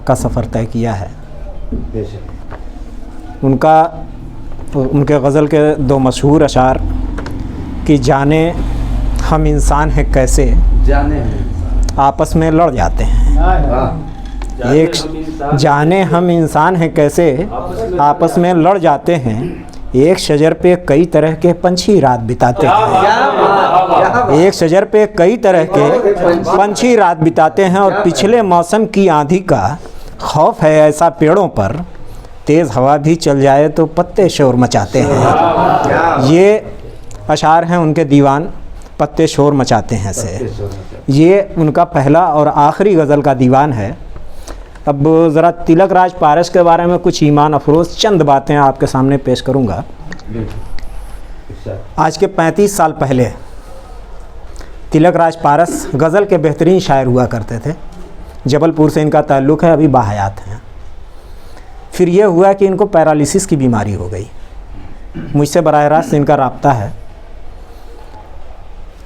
का सफ़र तय किया है। उनके गज़ल के दो मशहूर अशार कि जाने हम इंसान हैं कैसे आपस में लड़ जाते हैं। एक जाने हम इंसान हैं कैसे आपस में लड़ जाते हैं, एक शजर पे कई तरह के पंछी रात बिताते हैं। एक शजर पे कई तरह के पंछी रात बिताते हैं और पिछले मौसम की आंधी का खौफ है ऐसा पेड़ों पर, तेज़ हवा भी चल जाए तो पत्ते शोर मचाते हैं। ये अशार हैं उनके दीवान पत्ते शोर मचाते हैं से। ये उनका पहला और आखिरी गज़ल का दीवान है। अब ज़रा तिलक राज पारस के बारे में कुछ ईमान अफरोज़ चंद बातें आपके सामने पेश करूंगा। आज के 35 साल पहले तिलक राज पारस गज़ल के बेहतरीन शायर हुआ करते थे। जबलपुर से इनका ताल्लुक़ है, अभी बाहयात हैं। फिर ये हुआ कि इनको पैरालिसिस की बीमारी हो गई। मुझसे बराह रास्त इनका राब्ता है।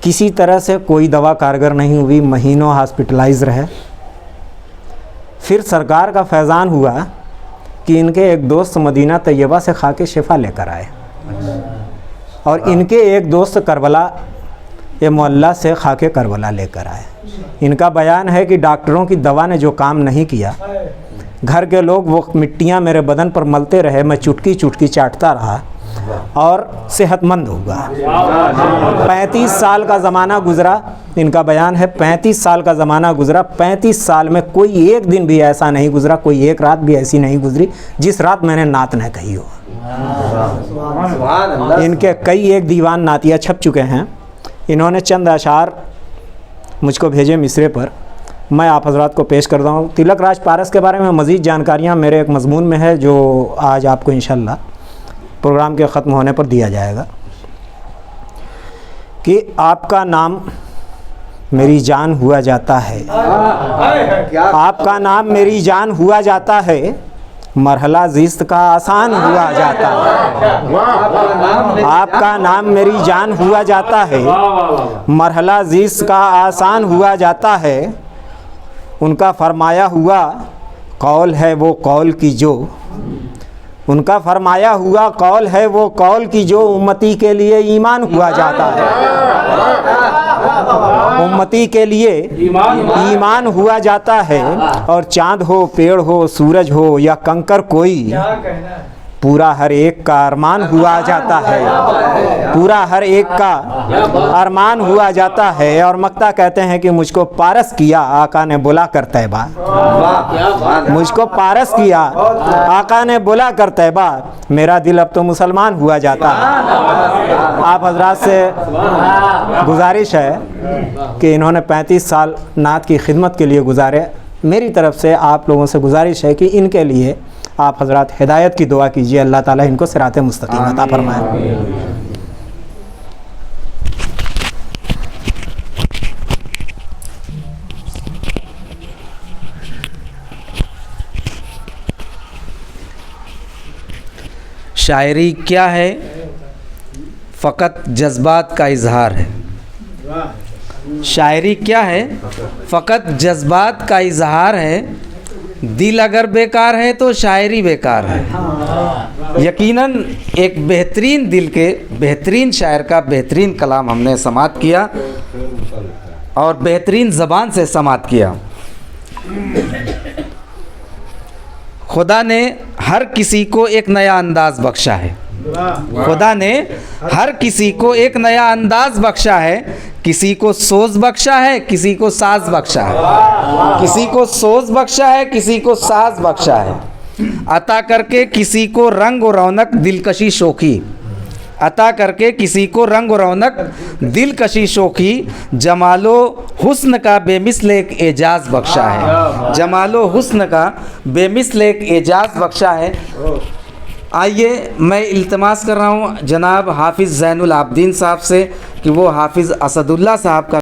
किसी तरह से कोई दवा कारगर नहीं हुई, महीनों हॉस्पिटलाइज रहे। फिर सरकार का फैज़ान हुआ कि इनके एक दोस्त मदीना तैयबा से खाके शिफा लेकर आए और इनके एक दोस्त करबला ये मोहल्ला से खाके करबला लेकर आए। इनका बयान है कि डॉक्टरों की दवा ने जो काम नहीं किया, घर के लोग वो मिट्टियाँ मेरे बदन पर मलते रहे, मैं चुटकी चुटकी चाटता रहा और सेहतमंद होगा। 35 साल का ज़माना गुज़रा। इनका बयान है 35 साल का ज़माना गुज़रा। 35 साल में कोई एक दिन भी ऐसा नहीं गुज़रा, कोई एक रात भी ऐसी नहीं गुज़री जिस रात मैंने नात न कही हो। इनके कई एक दीवान नातिया छप चुके हैं। इन्होंने चंद अशार मुझको भेजे मिसरे पर, मैं आप हज़रात को पेश करता हूँ। तिलक राज पारस के बारे में मज़ीद जानकारियाँ मेरे एक मज़मून में है जो आज आपको इंशाअल्लाह प्रोग्राम के ख़त्म होने पर दिया जाएगा। कि आपका नाम मेरी जान हुआ जाता है, आपका नाम मेरी जान हुआ जाता है, मरहला ज़िस्त का आसान हुआ जाता है। आपका नाम मेरी जान हुआ जाता है, मरहला ज़िस्त का आसान हुआ जाता है। उनका फरमाया हुआ कौल है वो कौल की जो, उनका फरमाया हुआ कौल है वो कौल की जो उम्मती के लिए ईमान हुआ जाता है। उम्मती के लिए ईमान हुआ जाता है। और चाँद हो, पेड़ हो, सूरज हो या कंकर कोई, पूरा हर एक का अरमान हुआ जाता है। पूरा हर एक का अरमान हुआ जाता है। और मक्ता कहते हैं कि मुझको पारस किया आका ने बुला कर तैबा, मुझको पारस किया आका ने बुला कर तैबा, मेरा दिल अब तो मुसलमान हुआ जाता है। आप हजरात से गुजारिश है कि इन्होंने 35 साल नात की खिदमत के लिए गुजारे। मेरी तरफ़ से आप लोगों से गुजारिश है कि इनके लिए आप हजरात हिदायत की दुआ कीजिए। अल्लाह ताला इनको सिराते मुस्तकीम अता फरमाए। शायरी क्या है? फ़कत जज्बात का इजहार है। शायरी क्या है? फ़कत जज्बात का इजहार है। दिल अगर बेकार है तो शायरी बेकार है। यकीनन एक बेहतरीन दिल के बेहतरीन शायर का बेहतरीन कलाम हमने समाअत किया और बेहतरीन ज़बान से समाअत किया। खुदा ने हर किसी को एक नया अंदाज़ बख्शा है। खुदा ने हर किसी को एक नया अंदाज़ बख्शा है। किसी को सोज बख्शा है, किसी को साज बख्शा है। किसी को सोज बख्शा है, किसी को साज बख्शा है। अता करके किसी को रंग और रौनक दिलकशी शोखी, अता करके किसी को रंग और रौनक दिलकशी शोखी, जमालो हुस्न का बेमिसल एक एजाज़ बख्शा है। जमालो हुस्न का बेमिसल एक एजाज़ बख्शा है। आइए मैं इल्तिमास कर रहा हूँ जनाब हाफिज़ ज़ैनुल आबदीन साहब से कि वो हाफिज़ असदुल्ला साहब का